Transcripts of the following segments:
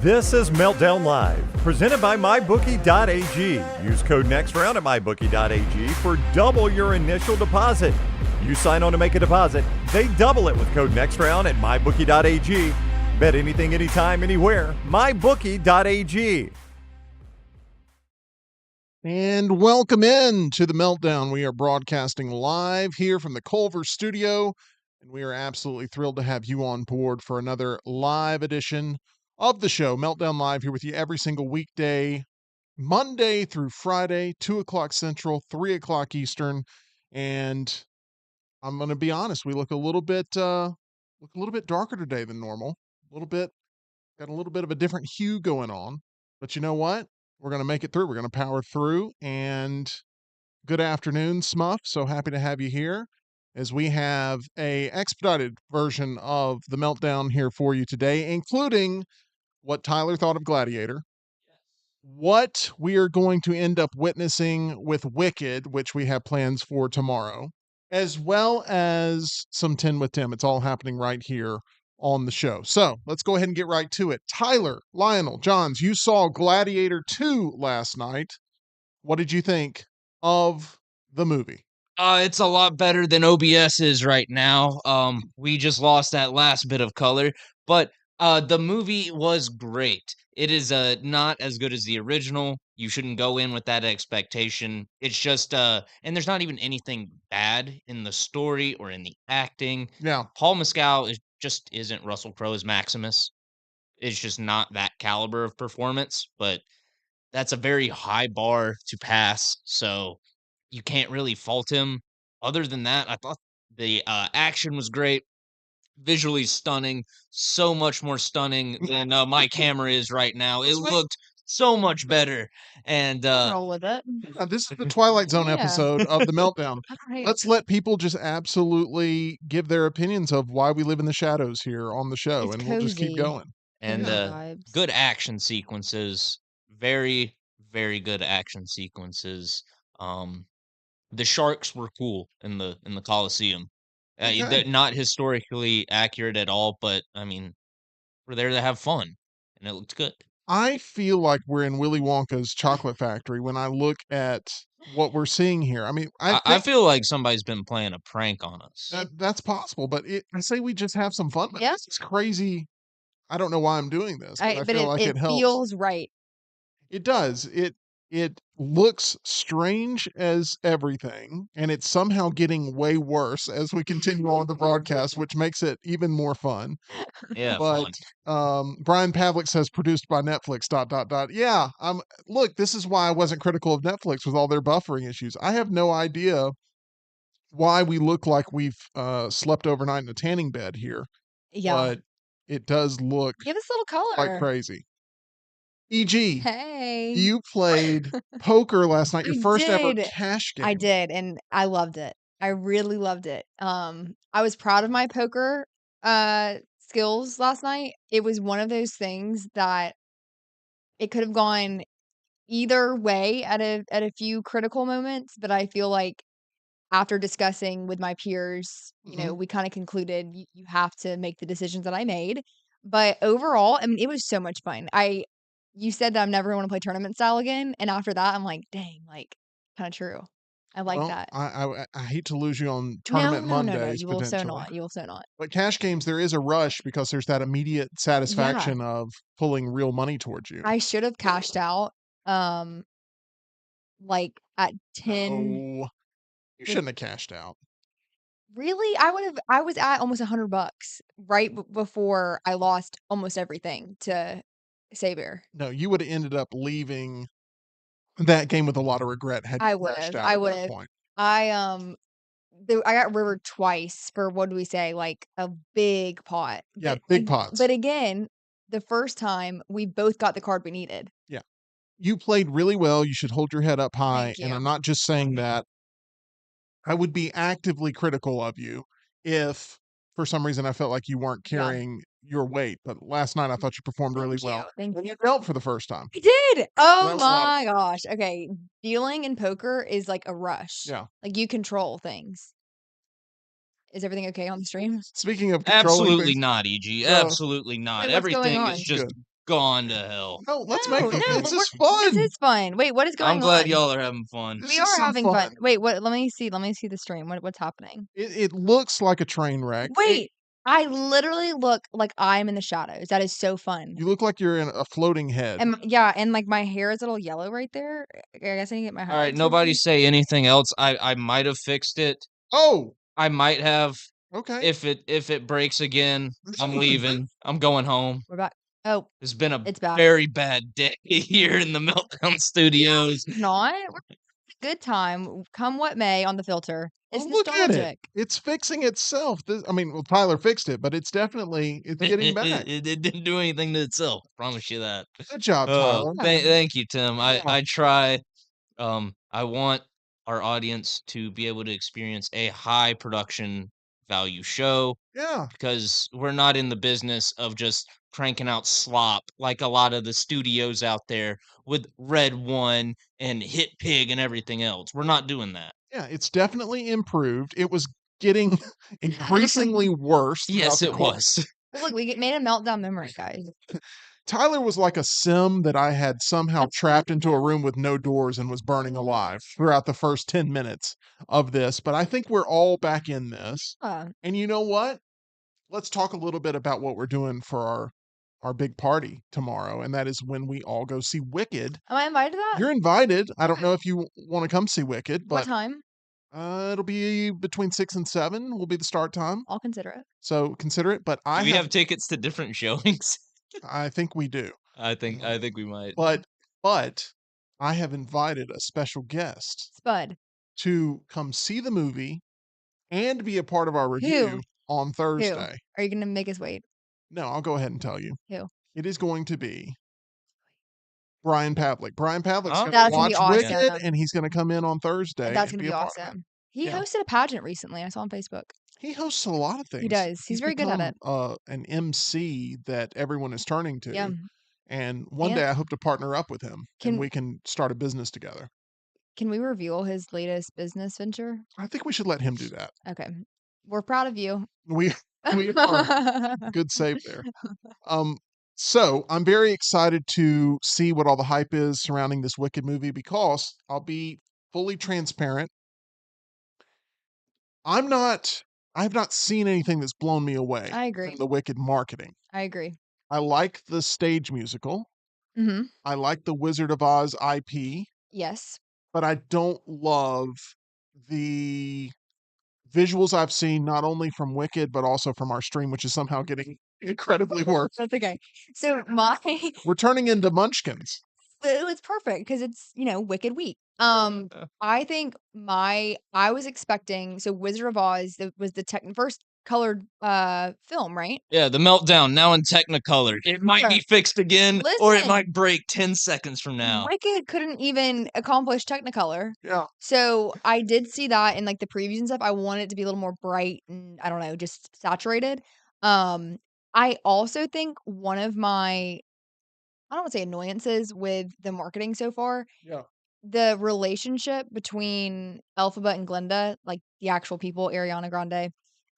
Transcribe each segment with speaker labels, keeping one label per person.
Speaker 1: This is Meltdown Live, presented by MyBookie.ag. Use code NEXTROUND at MyBookie.ag for double your initial deposit. You sign on to make a deposit, they double it with code NEXTROUND at MyBookie.ag. Bet anything, anytime, anywhere. MyBookie.ag.
Speaker 2: And welcome in to the Meltdown. We are broadcasting live here from the Culver studio, and we are absolutely thrilled to have you on board for another live edition of the show. Meltdown Live here with you every single weekday, Monday through Friday, 2 o'clock Central, 3 o'clock Eastern. And I'm going to be honest, we look a little bit darker today than normal. Got a little bit of a different hue going on. But you know what? We're going to make it through. We're going to power through. And good afternoon, Smuff. So happy to have you here as we have a expedited version of the Meltdown here for you today, including what Tyler thought of Gladiator, what we are going to end up witnessing with Wicked, which we have plans for tomorrow, as well as some 10 with Tim. It's all happening right here on the show. So let's go ahead and get right to it. Tyler, Lionel, Johns, you saw Gladiator 2 last night. What did you think of the movie?
Speaker 3: It's a lot better than OBS is right now. We just lost that last bit of color, but the movie was great. It is not as good as the original. You shouldn't go in with that expectation. It's just and there's not even anything bad in the story or in the acting.
Speaker 2: Yeah.
Speaker 3: Paul Mescal just isn't Russell Crowe's Maximus. It's just not that caliber of performance, but that's a very high bar to pass, so you can't really fault him. Other than that, I thought the action was great, visually stunning, so much more stunning than my camera is right now. It looked so much better, and
Speaker 4: Roll with it.
Speaker 2: This is the Twilight Zone
Speaker 4: Yeah.
Speaker 2: episode of the Meltdown.
Speaker 4: Right.
Speaker 2: Let's let people just absolutely give their opinions of why we live in the shadows here on the show,
Speaker 4: It's
Speaker 2: and we'll just keep
Speaker 4: cozy.
Speaker 2: going.
Speaker 3: and
Speaker 4: Yeah. Vibes.
Speaker 3: good action sequences, very very good action sequences. The sharks were cool in the Coliseum.
Speaker 2: Okay.
Speaker 3: They're not historically accurate at all, but I mean, we're there to have fun, and it looked good.
Speaker 2: I feel like we're in Willy Wonka's chocolate factory when I look at what we're seeing here. I mean, I
Speaker 3: I
Speaker 2: think
Speaker 3: feel like somebody's been playing a prank on us.
Speaker 2: that's possible, but I say we just have some fun.
Speaker 4: Yeah.
Speaker 2: It's crazy. I don't know why I'm doing this, but I
Speaker 4: But
Speaker 2: feel like it
Speaker 4: it
Speaker 2: helps.
Speaker 4: feels right.
Speaker 2: It does. It looks strange as everything, and it's somehow getting way worse as we continue on the broadcast, which makes it even more fun.
Speaker 3: Yeah,
Speaker 2: But
Speaker 3: fun.
Speaker 2: Brian Pavlik says produced by Netflix. ... Yeah, look, this is why I wasn't critical of Netflix with all their buffering issues. I have no idea why we look like we've slept overnight in a tanning bed here,
Speaker 4: Yeah.
Speaker 2: but it does look
Speaker 4: Give us a little color.
Speaker 2: quite crazy. EG,
Speaker 4: Hey.
Speaker 2: you played poker last night, your
Speaker 4: I
Speaker 2: first ever
Speaker 4: did.
Speaker 2: cash game.
Speaker 4: I did, and I loved it. I really loved it. I was proud of my poker skills last night. It was one of those things that it could have gone either way at a few critical moments, but I feel like after discussing with my peers, we kind of concluded you have to make the decisions that I made. But overall, I mean, it was so much fun. You said that I'm never going to play tournament style again, and after that, I'm like, dang, like kind of true. I like
Speaker 2: Well,
Speaker 4: that.
Speaker 2: I hate to lose you on tournament
Speaker 4: No.
Speaker 2: Mondays
Speaker 4: You will so
Speaker 2: potentially.
Speaker 4: not. You will so not.
Speaker 2: But cash games, there is a rush because there's that immediate satisfaction of pulling real money towards you.
Speaker 4: I should have cashed out, like at 10.
Speaker 2: Oh, you shouldn't have cashed out.
Speaker 4: Really? I was at almost $100 right before I lost almost everything to Savior.
Speaker 2: No, you would have ended up leaving that game with a lot of regret had
Speaker 4: I
Speaker 2: you
Speaker 4: would
Speaker 2: cashed
Speaker 4: have.
Speaker 2: out
Speaker 4: I
Speaker 2: at
Speaker 4: would
Speaker 2: that
Speaker 4: have.
Speaker 2: point.
Speaker 4: I got rivered twice for what do we say, like a big pot.
Speaker 2: Yeah,
Speaker 4: But
Speaker 2: big pots.
Speaker 4: But again, the first time we both got the card we needed.
Speaker 2: Yeah. You played really well. You should hold your head up high.
Speaker 4: Thank
Speaker 2: And
Speaker 4: you.
Speaker 2: I'm not just saying that. I would be actively critical of you if for some reason I felt like you weren't
Speaker 4: Yeah.
Speaker 2: carrying your weight. But last night I thought you performed really
Speaker 4: Thank you.
Speaker 2: well.
Speaker 4: Thank
Speaker 2: And
Speaker 4: you.
Speaker 2: you dealt for the first time.
Speaker 4: I did.
Speaker 2: that
Speaker 4: Oh
Speaker 2: was a lot
Speaker 4: my gosh. Okay. Dealing in poker is like a rush.
Speaker 2: Yeah.
Speaker 4: Like you control things. Is everything okay on the stream?
Speaker 2: Speaking of controlling
Speaker 3: Absolutely
Speaker 2: things,
Speaker 3: not, EG.
Speaker 2: So-
Speaker 3: Absolutely not.
Speaker 4: Wait, what's going
Speaker 3: Everything
Speaker 4: on?
Speaker 3: is just
Speaker 2: Good.
Speaker 3: gone to hell.
Speaker 2: No, let's
Speaker 4: No,
Speaker 2: make it.
Speaker 4: no,
Speaker 2: This is
Speaker 4: this
Speaker 2: fun.
Speaker 4: is fun. Wait, what is
Speaker 3: I'm
Speaker 4: going
Speaker 3: glad
Speaker 4: on?
Speaker 3: y'all are having fun.
Speaker 2: This
Speaker 4: We
Speaker 2: is
Speaker 4: are
Speaker 2: some
Speaker 4: having
Speaker 2: fun.
Speaker 4: fun. Wait, what? Let me see the stream. What's happening?
Speaker 2: It looks like a train wreck.
Speaker 4: Wait, I literally look like I'm in the shadows. That is so fun.
Speaker 2: You look like you're in a floating head.
Speaker 4: And yeah, and like my hair is a little yellow right there. I guess I need to get my
Speaker 3: All right,
Speaker 4: highlights
Speaker 3: nobody
Speaker 4: fixed.
Speaker 3: say anything else. I might have fixed it.
Speaker 2: Oh,
Speaker 3: I might have.
Speaker 2: okay.
Speaker 3: If it breaks again, I'm leaving. I'm going home.
Speaker 4: We're back. Oh,
Speaker 3: It's been a
Speaker 4: it's back.
Speaker 3: very bad day here in the Meltdown Studios.
Speaker 4: It's not. We're having a good time. Come what may on the filter. It's
Speaker 2: Oh, look at it.
Speaker 4: nostalgic.
Speaker 2: It's fixing itself. Well, Tyler fixed it, but it's getting back.
Speaker 3: It didn't do anything to itself. I promise you that.
Speaker 2: Good job, Tyler.
Speaker 3: Thank you, Tim.
Speaker 2: Yeah.
Speaker 3: I try. I want our audience to be able to experience a high production value show
Speaker 2: Yeah.
Speaker 3: because we're not in the business of just cranking out slop like a lot of the studios out there with Red One and Hit Pig and everything else. We're not doing that.
Speaker 2: Yeah, it's definitely improved. It was getting increasingly worse.
Speaker 3: Yes,
Speaker 2: throughout
Speaker 3: it
Speaker 2: the course.
Speaker 3: was.
Speaker 4: Well, look, we made a meltdown memory, guys.
Speaker 2: Tyler was like a sim that I had somehow trapped into a room with no doors and was burning alive throughout the first 10 minutes of this. But I think we're all back in this. And you know what? Let's talk a little bit about what we're doing for our big party tomorrow. And that is when we all go see Wicked.
Speaker 4: Am I invited to that?
Speaker 2: You're invited. I don't know if you want to come see Wicked,
Speaker 4: What
Speaker 2: but
Speaker 4: time?
Speaker 2: it'll be between 6 and 7 will be the start time.
Speaker 4: I'll consider it.
Speaker 2: So consider it. But
Speaker 3: Do we have tickets to different showings?
Speaker 2: I think we do.
Speaker 3: I think we might.
Speaker 2: But I have invited a special guest
Speaker 4: Spud.
Speaker 2: to come see the movie and be a part of our review on
Speaker 4: Who?
Speaker 2: Thursday.
Speaker 4: Are you going to make us wait?
Speaker 2: No, I'll go ahead and tell you.
Speaker 4: Who?
Speaker 2: It is going to be Brian Pavlik. Brian Pavlik's
Speaker 3: Oh,
Speaker 2: going
Speaker 4: That's
Speaker 2: to
Speaker 4: gonna
Speaker 2: watch
Speaker 4: be
Speaker 2: Wicked,
Speaker 4: awesome.
Speaker 2: and he's going to come in on Thursday.
Speaker 4: That's
Speaker 2: and
Speaker 4: going to be
Speaker 2: a part of it.
Speaker 4: awesome. He
Speaker 2: Yeah.
Speaker 4: hosted a pageant recently. I saw on Facebook.
Speaker 2: He hosts a lot of things.
Speaker 4: He does. He's very good at it.
Speaker 2: An MC that everyone is turning to.
Speaker 4: Yeah.
Speaker 2: And one
Speaker 4: And-
Speaker 2: day I hope to partner up with him
Speaker 4: Can-
Speaker 2: and we can start a business together.
Speaker 4: Can we reveal his latest business venture?
Speaker 2: I think we should let him do that.
Speaker 4: Okay. We're proud of you.
Speaker 2: We are. Good save there. So I'm very excited to see what all the hype is surrounding this Wicked movie because I'll be fully transparent. I've not seen anything that's blown me away.
Speaker 4: I agree.
Speaker 2: From the Wicked marketing.
Speaker 4: I agree.
Speaker 2: I like the stage musical.
Speaker 4: Mm-hmm.
Speaker 2: I like the Wizard of Oz IP,
Speaker 4: Yes.
Speaker 2: but I don't love the visuals I've seen not only from Wicked but also from our stream, which is somehow getting incredibly worse.
Speaker 4: That's okay. So
Speaker 2: We're turning into munchkins.
Speaker 4: it was perfect because it's, Wicked Week. I think I was expecting, so Wizard of Oz was the first colored film, right?
Speaker 3: Yeah, the Meltdown now in Technicolor. It might be fixed again, or it
Speaker 4: Listen.
Speaker 3: might break 10 seconds from now.
Speaker 4: Wicked couldn't even accomplish Technicolor.
Speaker 2: Yeah.
Speaker 4: So I did see that in like the previews and stuff. I wanted it to be a little more bright and I don't know, just saturated. I also think one of my, I don't want to say annoyances with the marketing so far,
Speaker 2: Yeah.
Speaker 4: the relationship between Elphaba and Glinda, like the actual people, Ariana Grande,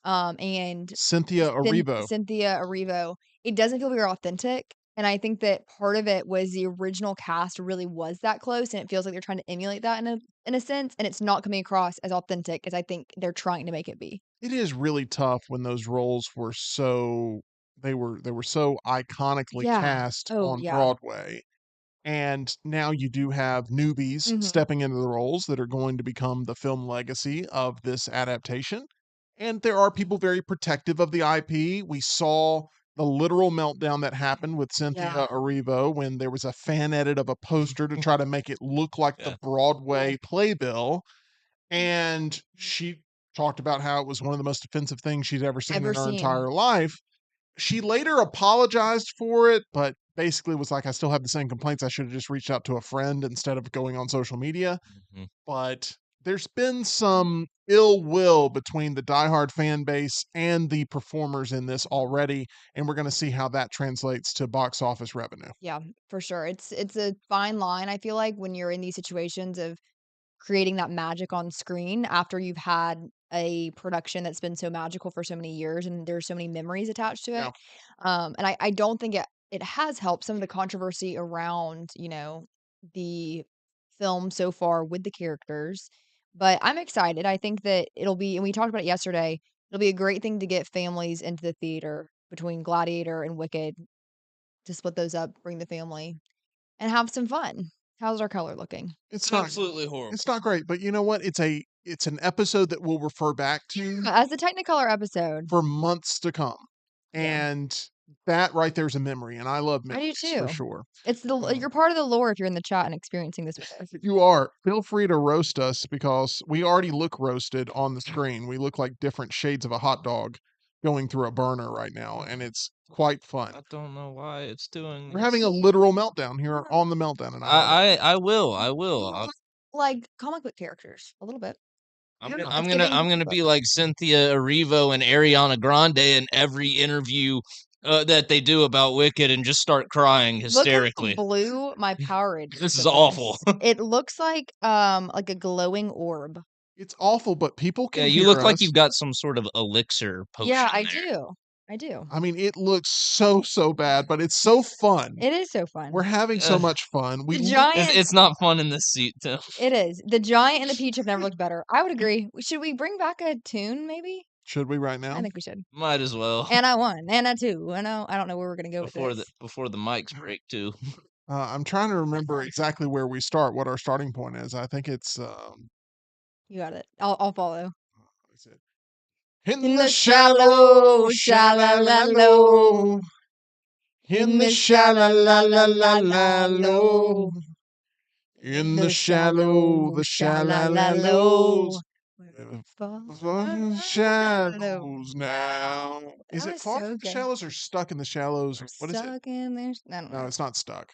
Speaker 4: and
Speaker 2: Cynthia Erivo.
Speaker 4: Cynthia Erivo, it doesn't feel very authentic. And I think that part of it was the original cast really was that close, and it feels like they're trying to emulate that in a sense, and it's not coming across as authentic as I think they're trying to make it be.
Speaker 2: It is really tough when those roles were so they were so iconically
Speaker 4: Yeah.
Speaker 2: cast
Speaker 4: Oh,
Speaker 2: on
Speaker 4: yeah.
Speaker 2: Broadway. And now you do have newbies
Speaker 4: Mhm.
Speaker 2: stepping into the roles that are going to become the film legacy of this adaptation. And there are people very protective of the IP. We saw the literal meltdown that happened with Cynthia
Speaker 4: Yeah.
Speaker 2: Erivo when there was a fan edit of a poster to try to make it look like the
Speaker 3: Yeah.
Speaker 2: Broadway playbill. And she talked about how it was one of the most offensive things she'd ever seen in her entire life. She later apologized for it, but basically was like, I still have the same complaints. I should have just reached out to a friend instead of going on social media.
Speaker 3: Mhm.
Speaker 2: But there's been some ill will between the diehard fan base and the performers in this already, and we're going to see how that translates to box office revenue.
Speaker 4: Yeah, for sure. It's a fine line, I feel like, when you're in these situations of creating that magic on screen after you've had a production that's been so magical for so many years and there's so many memories attached to it.
Speaker 2: Yeah.
Speaker 4: And I don't think it has helped some of the controversy around, the film so far with the characters. But I'm excited. I think that it'll be, and we talked about it yesterday, it'll be a great thing to get families into the theater between Gladiator and Wicked to split those up, bring the family, and have some fun. How's our color looking?
Speaker 2: It's not
Speaker 3: Absolutely horrible.
Speaker 2: it's not great, but you know what? It's an episode that we'll refer back to
Speaker 4: As the Technicolor episode,
Speaker 2: for months to come.
Speaker 4: Yeah.
Speaker 2: And that right there is a memory, and I love
Speaker 4: I do
Speaker 2: memories for
Speaker 4: too.
Speaker 2: sure.
Speaker 4: It's the you're part of the lore if you're in the chat and experiencing this with us.
Speaker 2: If you are, feel free to roast us because we already look roasted on the screen. We look like different shades of a hot dog going through a burner right now, and it's quite fun.
Speaker 3: I don't know why it's doing
Speaker 2: We're having a
Speaker 3: this.
Speaker 2: literal meltdown here on the meltdown, and I love it.
Speaker 3: I will.
Speaker 4: Like comic book characters, a little bit. I don't know. It's
Speaker 3: I'm gonna
Speaker 4: giving
Speaker 3: be like Cynthia Erivo and Ariana Grande in every interview that they do about Wicked and just start crying
Speaker 4: Look how
Speaker 3: hysterically.
Speaker 4: blue my Powerade
Speaker 3: This is
Speaker 4: looks.
Speaker 3: awful.
Speaker 4: It looks like a glowing orb.
Speaker 2: It's awful, but people
Speaker 3: Yeah,
Speaker 2: can
Speaker 3: you
Speaker 2: hear
Speaker 3: look like
Speaker 2: us.
Speaker 3: you've got some sort of elixir potion
Speaker 4: Yeah, I
Speaker 3: there.
Speaker 4: do. I do.
Speaker 2: I mean, it looks so bad, but it's so fun.
Speaker 4: It is so fun.
Speaker 2: We're having so much fun. We
Speaker 4: The
Speaker 2: look-
Speaker 4: giant.
Speaker 3: It's not fun in this seat, Tim.
Speaker 4: It is. The giant and the peach have never looked better. I would agree. Should we bring back a tune, maybe?
Speaker 2: Should we right now?
Speaker 4: I think we should.
Speaker 3: Might as well
Speaker 4: Anna 1, Anna 2. I don't know where we're gonna go with this.
Speaker 3: before the mics break too.
Speaker 2: I'm trying to remember exactly where we start, what our starting point is. I think it's
Speaker 4: You got it. I'll follow.
Speaker 2: is it? In
Speaker 4: In
Speaker 2: the
Speaker 4: the
Speaker 2: shallow,
Speaker 4: shallow,
Speaker 2: in the shallow, in the shallows, fucking shallows now. Is
Speaker 4: That
Speaker 2: it
Speaker 4: was
Speaker 2: far
Speaker 4: so
Speaker 2: from the
Speaker 4: good.
Speaker 2: shallows or stuck in the shallows? What is it?
Speaker 4: Stuck in there. I don't
Speaker 2: No,
Speaker 4: know.
Speaker 2: it's not stuck.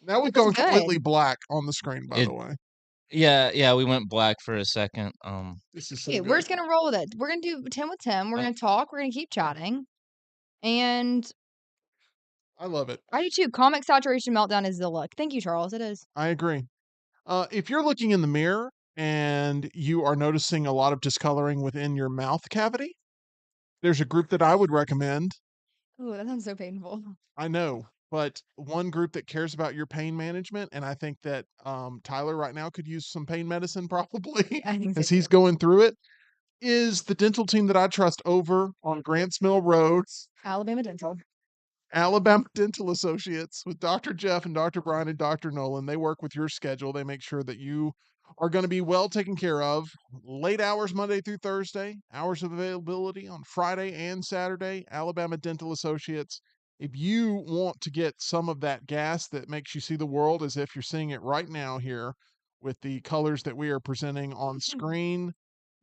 Speaker 2: Now we've
Speaker 4: It was
Speaker 2: gone
Speaker 4: good.
Speaker 2: completely black on the screen, by
Speaker 3: It-
Speaker 2: the way.
Speaker 3: Yeah, we went black for a second.
Speaker 2: This is so
Speaker 4: Okay,
Speaker 2: good.
Speaker 4: we're just gonna roll with it. We're gonna do 10 with Tim. We're gonna talk. We're gonna keep chatting. And
Speaker 2: I love it.
Speaker 4: I do too. Comic saturation meltdown is the look. Thank you, Charles. It is.
Speaker 2: I agree. If you're looking in the mirror and you are noticing a lot of discoloring within your mouth cavity, there's a group that I would recommend.
Speaker 4: Oh, that sounds so painful.
Speaker 2: I know, but one group that cares about your pain management, and I think that Tyler right now could use some pain medicine probably
Speaker 4: I think so
Speaker 2: as he's
Speaker 4: too.
Speaker 2: going through it, is the dental team that I trust over on Grants Mill Road,
Speaker 4: Alabama Dental.
Speaker 2: Alabama Dental Associates with Dr. Jeff and Dr. Brian and Dr. Nolan. They work with your schedule. They make sure that you are going to be well taken care of. Late hours Monday through Thursday, hours of availability on Friday and Saturday. Alabama Dental Associates. If you want to get some of that gas that makes you see the world as if you're seeing it right now here with the colors that we are presenting on screen,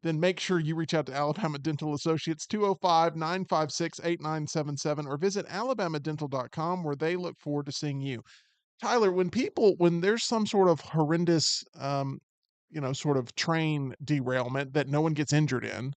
Speaker 2: then make sure you reach out to Alabama Dental Associates, 205-956-8977, or visit alabamadental.com, where they look forward to seeing you. Tyler, when there's some sort of horrendous, sort of train derailment that no one gets injured in,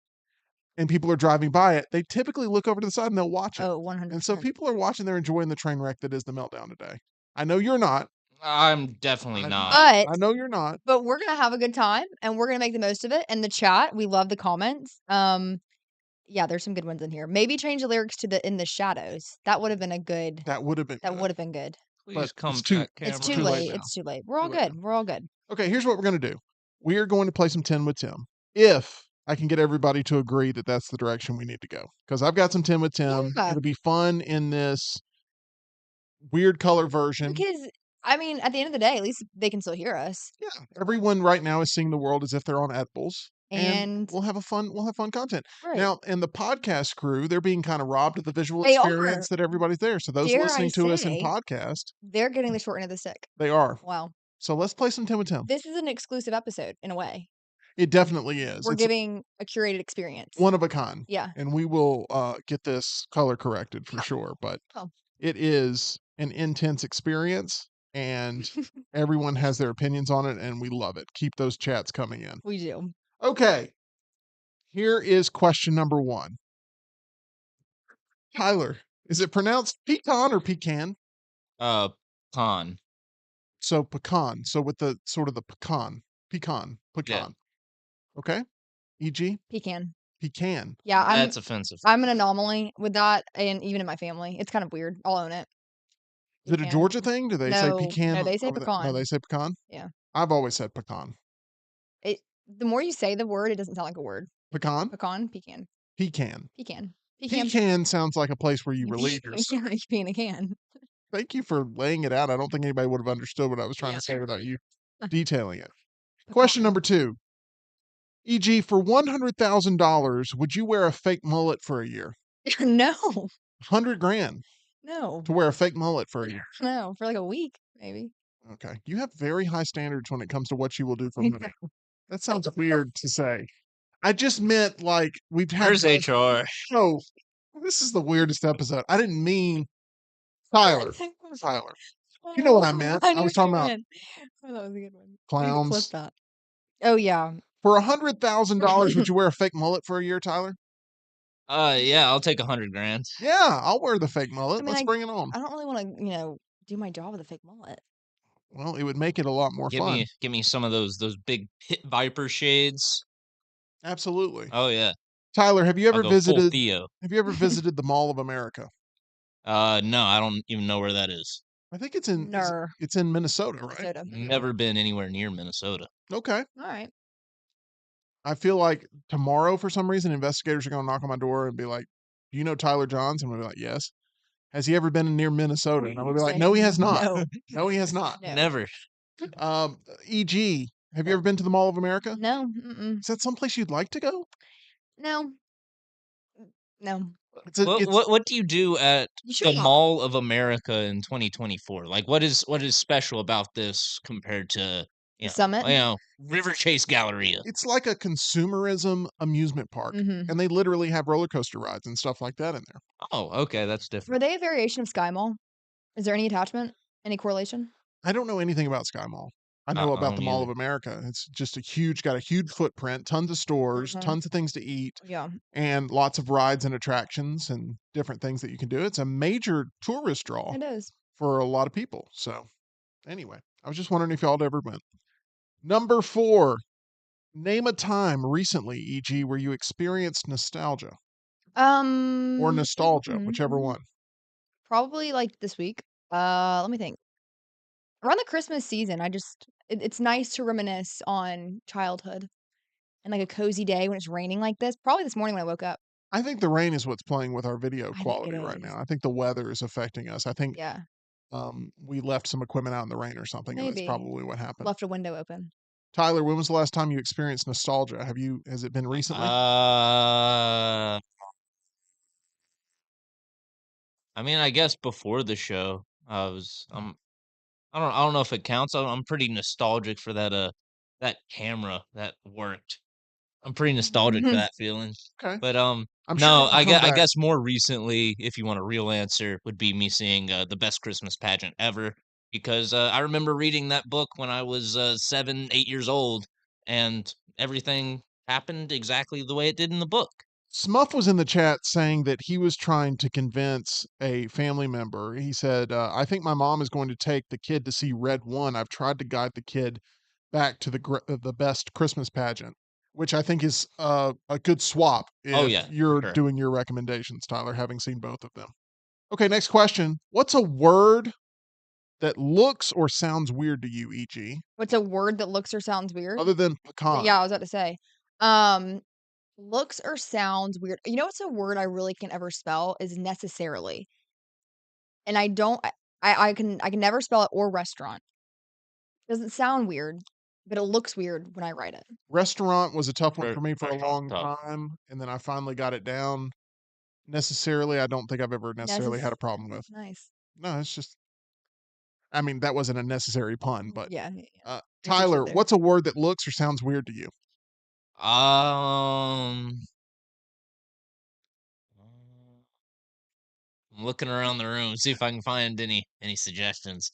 Speaker 2: and people are driving by it, they typically look over to the side and they'll watch it.
Speaker 4: Oh, 100%.
Speaker 2: And so people are watching, they're enjoying the train wreck that is the meltdown today. I know you're not.
Speaker 3: I'm definitely not.
Speaker 4: But
Speaker 2: I know you're not.
Speaker 4: But we're gonna have a good time and we're gonna make the most of it. And the chat, we love the comments. Yeah, there's some good ones in here. Maybe change the lyrics to the in the shadows. That would have been a good.
Speaker 2: That would have been
Speaker 4: That
Speaker 2: good.
Speaker 4: would have been good.
Speaker 3: Please
Speaker 2: But
Speaker 3: come
Speaker 2: it's too-
Speaker 3: back,
Speaker 4: It's
Speaker 3: camera.
Speaker 4: too
Speaker 2: late
Speaker 4: late.
Speaker 2: now.
Speaker 4: It's too late. We're all
Speaker 2: Too late
Speaker 4: good. We're all good.
Speaker 2: Okay, here's what we're going to do. We are going to play some 10 with Tim. If I can get everybody to agree that that's the direction we need to go. Because I've got some 10 with Tim.
Speaker 4: Yeah.
Speaker 2: It'll be fun in this weird color version.
Speaker 4: Because I mean, at the end of the day, at least they can still hear us.
Speaker 2: Yeah. Everyone right now is seeing the world as if they're on edibles.
Speaker 4: And
Speaker 2: we'll have fun content.
Speaker 4: right.
Speaker 2: Now, and the podcast crew, they're being kind of robbed of the visual
Speaker 4: They
Speaker 2: experience
Speaker 4: are.
Speaker 2: that everybody's there. So those
Speaker 4: Dare
Speaker 2: listening
Speaker 4: I
Speaker 2: to us in
Speaker 4: say-
Speaker 2: podcast,
Speaker 4: they're getting the short end of the stick.
Speaker 2: they are.
Speaker 4: Wow.
Speaker 2: So let's play some 10 with Tim.
Speaker 4: This is an exclusive episode in a way.
Speaker 2: It definitely is.
Speaker 4: We're
Speaker 2: It's
Speaker 4: giving a curated experience.
Speaker 2: one of a kind.
Speaker 4: Yeah.
Speaker 2: And we will get this color corrected for sure. But
Speaker 4: Oh.
Speaker 2: it is an intense experience, and everyone has their opinions on it, and we love it. Keep those chats coming in.
Speaker 4: We do.
Speaker 2: Okay. Here is question number 1. Tyler, is it pronounced pecan or pecan?
Speaker 3: Con.
Speaker 2: So pecan. So with the sort of the pecan. Pecan. Okay. E.g.
Speaker 4: Pecan.
Speaker 2: Pecan.
Speaker 4: Yeah,
Speaker 3: That's offensive.
Speaker 4: I'm an anomaly with that, and even in my family, it's kind of weird. I'll own it.
Speaker 2: Is it a
Speaker 4: Pecan.
Speaker 2: Georgia thing? Do they say
Speaker 4: No,
Speaker 2: pecan?
Speaker 4: no, they say
Speaker 2: over there? No,
Speaker 4: pecan.
Speaker 2: they say pecan?
Speaker 4: Yeah.
Speaker 2: I've always said pecan.
Speaker 4: The more you say the word, it doesn't sound like a word.
Speaker 2: Pecan?
Speaker 4: Pecan, pecan,
Speaker 2: Pecan.
Speaker 4: pecan,
Speaker 2: Pecan sounds like a place where you relieve yourself.
Speaker 4: Yeah, you pee in a can.
Speaker 2: Thank you for laying it out. I don't think anybody would have understood what I was trying
Speaker 4: Yeah.
Speaker 2: to say without you detailing it. Question number 2. E.g., for $100,000, would you wear a fake mullet for a year?
Speaker 4: No,
Speaker 2: 100 grand
Speaker 4: no,
Speaker 2: to wear a fake mullet for a year.
Speaker 4: no, for like a week, maybe.
Speaker 2: Okay. You have very high standards when it comes to what you will do for
Speaker 4: I
Speaker 2: money. That sounds weird to say. I just meant like we've had.
Speaker 3: Where's HR?
Speaker 2: No, this is the weirdest episode. I didn't mean Tyler. Tyler. You know what I meant. I was talking about
Speaker 4: Oh, that was a good one. You
Speaker 2: clowns.
Speaker 4: clip that. Oh yeah.
Speaker 2: For $100,000, would you wear a fake mullet for a year, Tyler?
Speaker 3: Yeah, I'll take 100 grand.
Speaker 2: Yeah, I'll wear the fake mullet.
Speaker 4: I mean,
Speaker 2: Let's bring it on.
Speaker 4: I don't really want to, do my job with a fake mullet.
Speaker 2: Well, it would make it a lot more fun.
Speaker 3: Give me some of those big pit viper shades.
Speaker 2: Absolutely.
Speaker 3: Oh yeah.
Speaker 2: Tyler, have you
Speaker 3: I'll
Speaker 2: ever
Speaker 3: go full
Speaker 2: visited
Speaker 3: Theo.
Speaker 2: have you ever visited the Mall of America?
Speaker 3: No, I don't even know where that is.
Speaker 2: I think it's in
Speaker 4: Ner.
Speaker 2: it's in Minnesota, right?
Speaker 4: Soda.
Speaker 3: Never been anywhere near Minnesota.
Speaker 2: Okay.
Speaker 4: All right.
Speaker 2: I feel like tomorrow, for some reason, investigators are going to knock on my door and be like, "Do you know Tyler Johns?" And I'm gonna be like, "Yes." Has he ever been near Minnesota? And I'm gonna be like,
Speaker 4: Say,
Speaker 2: "No, he has not.
Speaker 4: No.
Speaker 2: No, he has not."
Speaker 4: No.
Speaker 3: Never.
Speaker 2: E.g., have you ever been to the Mall of America?
Speaker 4: No. Mm-mm.
Speaker 2: Is that someplace you'd like to go?
Speaker 4: No. No.
Speaker 3: What do you do at
Speaker 4: You
Speaker 3: the
Speaker 4: should.
Speaker 3: Mall of America in 2024? Like, what is special about this compared to
Speaker 4: The Summit?
Speaker 3: River Chase Galleria?
Speaker 2: It's like a consumerism amusement park,
Speaker 4: Mm-hmm.
Speaker 2: and they literally have roller coaster rides and stuff like that in there.
Speaker 3: Oh, okay, that's different.
Speaker 4: Were they a variation of Sky Mall? Is there any attachment? Any correlation?
Speaker 2: I don't know anything about Sky Mall. I know
Speaker 3: I
Speaker 2: about
Speaker 3: don't
Speaker 2: the Mall of
Speaker 3: either.
Speaker 2: America. It's just got a huge footprint, tons of stores,
Speaker 4: Mhm.
Speaker 2: tons of things to eat,
Speaker 4: Yeah.
Speaker 2: and lots of rides and attractions and different things that you can do. It's a major tourist draw
Speaker 4: It is.
Speaker 2: for a lot of people. So, anyway, I was just wondering if y'all ever went. Number 4, name a time recently, e.g., where you experienced nostalgia or nostalgia, whichever one.
Speaker 4: Probably like this week. Let me think. Around the Christmas season, it's nice to reminisce on childhood and like a cozy day when it's raining like this. Probably this morning when I woke up.
Speaker 2: I think the rain is what's playing with our video
Speaker 4: I think
Speaker 2: quality
Speaker 4: it
Speaker 2: right
Speaker 4: is.
Speaker 2: now. I think the weather is affecting us. I think
Speaker 4: Yeah.
Speaker 2: we left some equipment out in the rain or something, and that's
Speaker 4: Maybe.
Speaker 2: probably what happened.
Speaker 4: Left a window open.
Speaker 2: Tyler, when was the last time you experienced nostalgia? Has it been recently?
Speaker 3: I mean, I guess before the show, I don't know if it counts. I'm pretty nostalgic for that camera that worked. I'm pretty nostalgic for that feeling.
Speaker 2: Okay.
Speaker 3: But
Speaker 2: I'm sure
Speaker 3: no,
Speaker 2: it'll come
Speaker 3: I
Speaker 2: back.
Speaker 3: guess more recently, if you want a real answer, would be me seeing the best Christmas pageant ever. Because I remember reading that book when I was 7, 8 years old, and everything happened exactly the way it did in the book.
Speaker 2: Smuff was in the chat saying that he was trying to convince a family member. He said, I think my mom is going to take the kid to see Red One. I've tried to guide the kid back to the best Christmas pageant, which I think is a good swap if
Speaker 3: Oh, yeah,
Speaker 2: you're
Speaker 3: sure.
Speaker 2: doing your recommendations, Tyler, having seen both of them. Okay, next question. What's a word that looks or sounds weird to you, e.g.,
Speaker 4: What's a word that looks or sounds weird?
Speaker 2: other than pecan?
Speaker 4: Yeah, I was about to say. Looks or sounds weird. You know what's a word I really can't ever spell is necessarily. And I don't I can never spell it or restaurant. Doesn't sound weird, but it looks weird when I write it.
Speaker 2: Restaurant was a tough one for me for a long
Speaker 3: Tough.
Speaker 2: time, and then I finally got it down. Necessarily, I don't think I've ever necessarily had a problem with.
Speaker 4: Nice.
Speaker 2: No, it's just, I mean, that wasn't a necessary pun, but
Speaker 4: Yeah. I appreciate
Speaker 2: Tyler,
Speaker 4: there.
Speaker 2: what's a word that looks or sounds weird to you?
Speaker 3: I'm looking around the room, see if I can find any suggestions.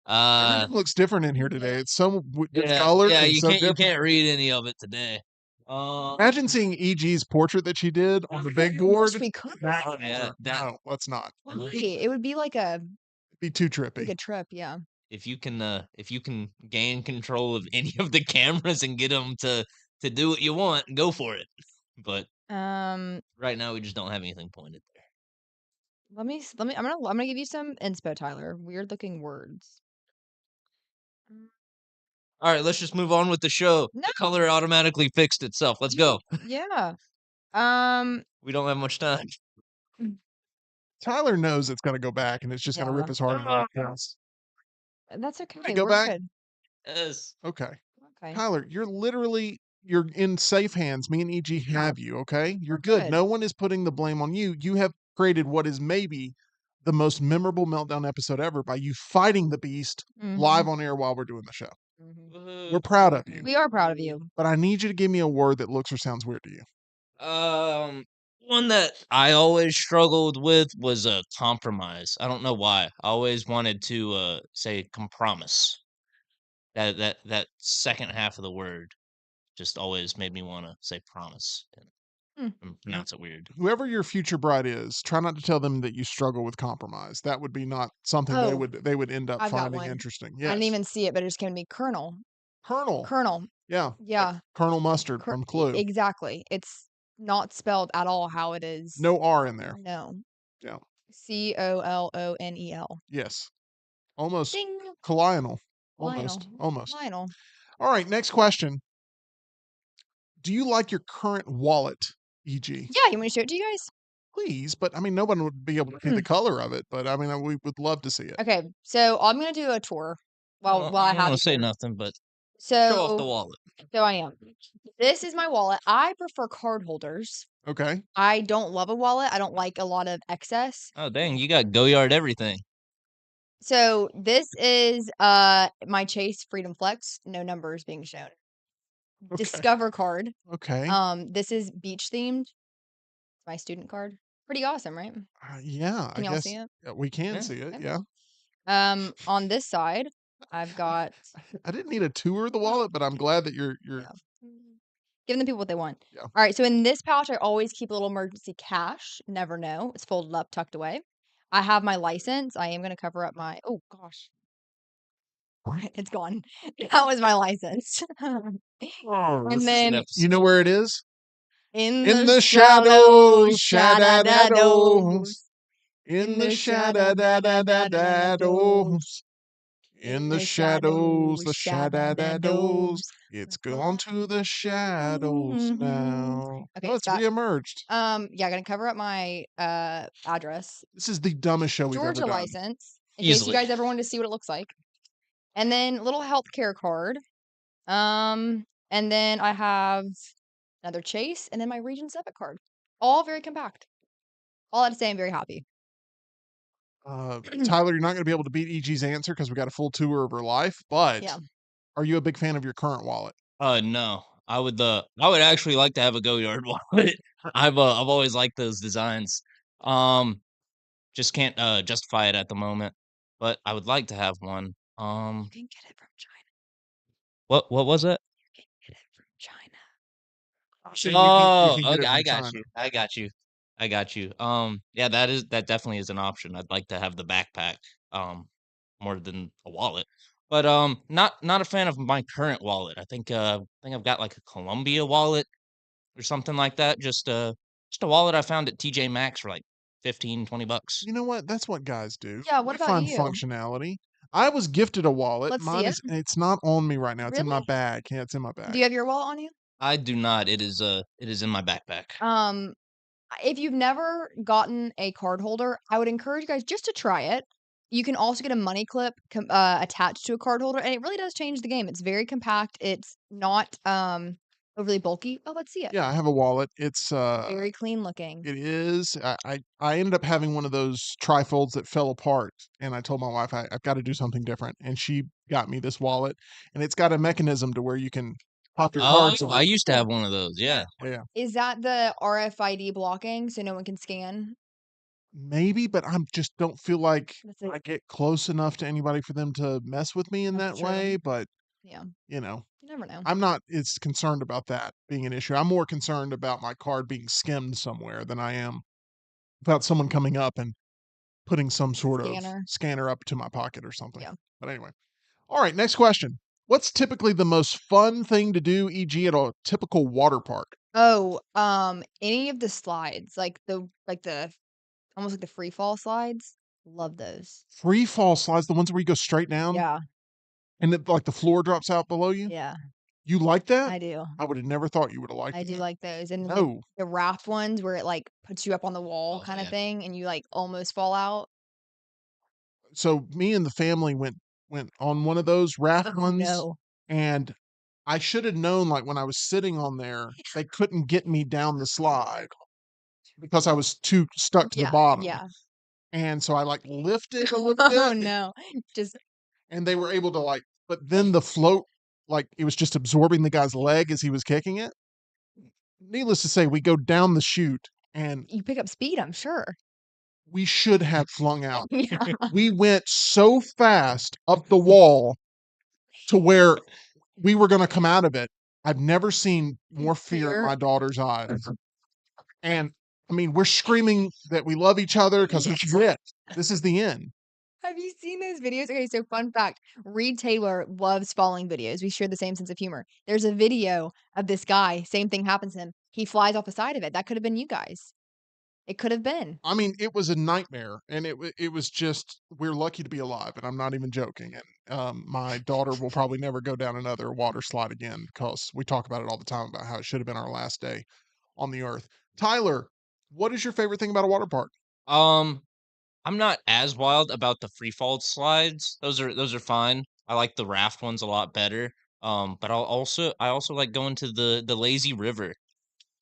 Speaker 2: Everything looks different in here today. It's so
Speaker 3: Yeah,
Speaker 2: colored
Speaker 3: yeah,
Speaker 2: and
Speaker 3: you
Speaker 2: so
Speaker 3: can't
Speaker 2: different.
Speaker 3: read any of it today.
Speaker 2: Imagine seeing EG's portrait that she did on the big board.
Speaker 4: Wish we could.
Speaker 2: No, let's not.
Speaker 4: Why? It would be like a
Speaker 2: It'd be too trippy.
Speaker 4: trip, yeah.
Speaker 3: if you can gain control of any of the cameras and get them to do what you want, go for it. But
Speaker 4: Um,
Speaker 3: right now we just don't have anything pointed there.
Speaker 4: I'm gonna give you some inspo, Tyler. Weird looking words.
Speaker 3: All right, let's just move on with the show.
Speaker 4: No.
Speaker 3: The color automatically fixed itself. Let's go.
Speaker 4: Yeah.
Speaker 3: We don't have much time.
Speaker 2: Tyler knows it's going to go back, and it's just going to rip
Speaker 4: Yeah.
Speaker 2: his heart out. Yes.
Speaker 4: That's
Speaker 2: Did
Speaker 4: okay.
Speaker 2: it go
Speaker 4: We're
Speaker 2: back?
Speaker 4: good.
Speaker 3: Yes.
Speaker 2: Okay.
Speaker 4: Okay.
Speaker 2: Tyler, you're in safe hands. Me and EG have you, okay? You're
Speaker 4: We're
Speaker 2: good.
Speaker 4: good.
Speaker 2: No one is putting the blame on you. You have created what is maybe the most memorable Meltdown episode ever by you fighting the beast live
Speaker 4: Mhm.
Speaker 2: on air while we're doing the show.
Speaker 4: Mhm.
Speaker 2: We're proud of you,
Speaker 4: We are proud of you.
Speaker 2: but I need you to give me a word that looks or sounds weird to you.
Speaker 3: One that I always struggled with was a compromise. I don't know why. I always wanted to say compromise. That second half of the word just always made me want to say promise
Speaker 4: Hmm.
Speaker 3: and pronounce it weird.
Speaker 2: Whoever your future bride is, try not to tell them that you struggle with compromise. That would be not something
Speaker 4: Oh,
Speaker 2: they would end up
Speaker 4: I've got
Speaker 2: finding
Speaker 4: one.
Speaker 2: interesting.
Speaker 4: I
Speaker 2: Yes.
Speaker 4: didn't even see it, but it just came to me. Colonel.
Speaker 2: Colonel.
Speaker 4: Colonel.
Speaker 2: Yeah. Like
Speaker 4: Yeah.
Speaker 2: Colonel Mustard from Clue.
Speaker 4: Exactly. It's not spelled at all how it is.
Speaker 2: No R in there.
Speaker 4: No.
Speaker 2: Yeah.
Speaker 4: Colonel.
Speaker 2: Yes. Almost
Speaker 4: Ding.
Speaker 2: collisional.
Speaker 4: Lionel.
Speaker 2: Almost.
Speaker 4: Lionel.
Speaker 2: All right, next question. Do you like your current wallet, EG?
Speaker 4: Yeah, you want me to show it to you guys?
Speaker 2: Please, but I mean, no one would be able to see the color of it, but I mean, we would love to see it.
Speaker 4: Okay, so I'm gonna do a tour while I
Speaker 3: I don't
Speaker 4: have
Speaker 3: want
Speaker 4: you
Speaker 3: to say
Speaker 4: here.
Speaker 3: nothing, but show off the
Speaker 4: So,
Speaker 3: wallet.
Speaker 4: so I am. This is my wallet. I prefer card holders.
Speaker 2: Okay.
Speaker 4: I don't love a wallet. I don't like a lot of excess.
Speaker 3: Oh dang, you got Go Yard everything.
Speaker 4: So this is my Chase Freedom Flex, no numbers being shown.
Speaker 2: Okay.
Speaker 4: Discover card.
Speaker 2: Okay.
Speaker 4: This is beach themed. My student card. Pretty awesome, right?
Speaker 2: Yeah,
Speaker 4: Can
Speaker 2: I
Speaker 4: y'all
Speaker 2: guess
Speaker 4: see it?
Speaker 2: we can
Speaker 3: Yeah.
Speaker 2: see it.
Speaker 4: Okay.
Speaker 2: Yeah.
Speaker 4: On this side, I've got
Speaker 2: I didn't need a tour of the wallet, but I'm glad that you're
Speaker 4: yeah. Giving the people what they want.
Speaker 2: Yeah.
Speaker 4: All right, so in this pouch, I always keep a little emergency cash. Never know. It's folded up, tucked away. I have my license. I am going to cover up my. Oh gosh, it's gone. That was my license.
Speaker 2: Oh,
Speaker 4: And then
Speaker 2: you know where it is?
Speaker 4: in
Speaker 2: In
Speaker 4: the
Speaker 2: the
Speaker 4: shadows,
Speaker 2: shadows, shadadados. In
Speaker 4: in
Speaker 2: the
Speaker 4: the
Speaker 2: shadadados. In the shadows, the
Speaker 4: shadadados.
Speaker 2: shadadados. It's gone to the shadows now.
Speaker 4: Okay,
Speaker 2: Oh, it's
Speaker 4: that-
Speaker 2: reemerged.
Speaker 4: Yeah, gonna cover up my address.
Speaker 2: This is the dumbest show we've
Speaker 4: Georgia
Speaker 2: ever done.
Speaker 4: license, in case you
Speaker 3: Easily.
Speaker 4: guys ever wanted to see what it looks like. And then little healthcare card. And then I have another Chase, and then my Regions debit card. All very compact. All I have to say, I'm very happy.
Speaker 2: Tyler, you're not going to be able to beat EG's answer because we got a full tour of her life. But
Speaker 4: Yeah.
Speaker 2: are you a big fan of your current wallet?
Speaker 3: No. I would actually like to have a Go Yard wallet. I've always liked those designs. Just can't justify it at the moment, but I would like to have one.
Speaker 4: You can get it from China.
Speaker 3: What was it?
Speaker 4: You can get it from China.
Speaker 2: So
Speaker 3: Oh,
Speaker 2: you can get
Speaker 3: okay,
Speaker 2: it
Speaker 3: I
Speaker 2: from
Speaker 3: got
Speaker 2: China.
Speaker 3: you. I got you. I got you. Yeah, that definitely is an option. I'd like to have the backpack, more than a wallet. But not a fan of my current wallet. I think I've got like a Columbia wallet or something like that. Just a wallet I found at TJ Maxx for like $15-20.
Speaker 2: You know what? That's what guys do.
Speaker 4: Yeah, what
Speaker 2: We
Speaker 4: about
Speaker 2: find
Speaker 4: you?
Speaker 2: functionality. I was gifted a wallet.
Speaker 4: Let's see
Speaker 2: Mine
Speaker 4: it.
Speaker 2: is it's not on me right now. It's in my
Speaker 4: Really?
Speaker 2: bag. Yeah, it's in my bag.
Speaker 4: Do you have your wallet on you?
Speaker 3: I do not. It is in my backpack.
Speaker 4: If you've never gotten a card holder, I would encourage you guys just to try it. You can also get a money clip attached to a card holder, and it really does change the game. It's very compact. It's not overly bulky. Oh, let's see it.
Speaker 2: Yeah, I have a wallet. It's
Speaker 4: Very clean looking.
Speaker 2: it is. I ended up having one of those trifolds that fell apart, and I told my wife I've got to do something different, and she got me this wallet, and it's got a mechanism to where you can pop your cards in.
Speaker 3: I used to have one of those. Yeah.
Speaker 2: Yeah,
Speaker 4: Is that the RFID blocking so no one can scan?
Speaker 2: maybe, but I'm just don't feel like
Speaker 4: That's it.
Speaker 2: I get close enough to anybody for them to mess with me in
Speaker 4: That's
Speaker 2: that
Speaker 4: true.
Speaker 2: way. But
Speaker 4: Yeah,
Speaker 2: you know,
Speaker 4: you never know.
Speaker 2: I'm not as concerned about that being an issue. I'm more concerned about my card being skimmed somewhere than I am about someone coming up and putting some sort of scanner up to my pocket or something.
Speaker 4: Yeah.
Speaker 2: But anyway. All right, next question. What's typically the most fun thing to do, e.g. at a typical water park?
Speaker 4: Oh, any of the slides, like the almost like the free fall slides. Love those.
Speaker 2: Free fall slides, the ones where you go straight down
Speaker 4: Yeah,
Speaker 2: and like the floor drops out below you.
Speaker 4: yeah,
Speaker 2: You like that?
Speaker 4: I do.
Speaker 2: I would have never thought you would have liked
Speaker 4: I do
Speaker 2: that.
Speaker 4: like those, and like
Speaker 2: No.
Speaker 4: the raft ones where it like puts you up on the wall
Speaker 3: Oh,
Speaker 4: kind of
Speaker 3: man.
Speaker 4: thing, and you like almost fall out.
Speaker 2: So me and the family went on one of those raft
Speaker 4: Oh
Speaker 2: ones,
Speaker 4: no.
Speaker 2: and I should have known, like, when I was sitting on there, they couldn't get me down the slide because I was too stuck to the
Speaker 4: Yeah,
Speaker 2: bottom.
Speaker 4: yeah.
Speaker 2: And so I like lifted a little
Speaker 4: Oh
Speaker 2: bit
Speaker 4: no. Just
Speaker 2: and they were able to like, but then the float, like it was just absorbing the guy's leg as he was kicking it. Needless to say, we go down the chute and
Speaker 4: you pick up speed, I'm sure.
Speaker 2: we should have flung out.
Speaker 4: Yeah.
Speaker 2: We went so fast up the wall to where we were going to come out of it. I've never seen more fear in
Speaker 4: Fear.
Speaker 2: my daughter's eyes. And I mean, we're screaming that we love each other because this is it. This is the end.
Speaker 4: Have you seen those videos? Okay, so fun fact, Reed Taylor loves falling videos. We share the same sense of humor. There's a video of this guy, same thing happens to him. He flies off the side of it. That could have been you guys. It could have been.
Speaker 2: I mean, it was a nightmare, and it was just we're lucky to be alive, and I'm not even joking. And my daughter will probably never go down another water slide again because we talk about it all the time about how it should have been our last day on the earth. Tyler, what is your favorite thing about a water park?
Speaker 3: Um, I'm not as wild about the free fall slides. Those are fine. I like the raft ones a lot better. But I also like going to the lazy river.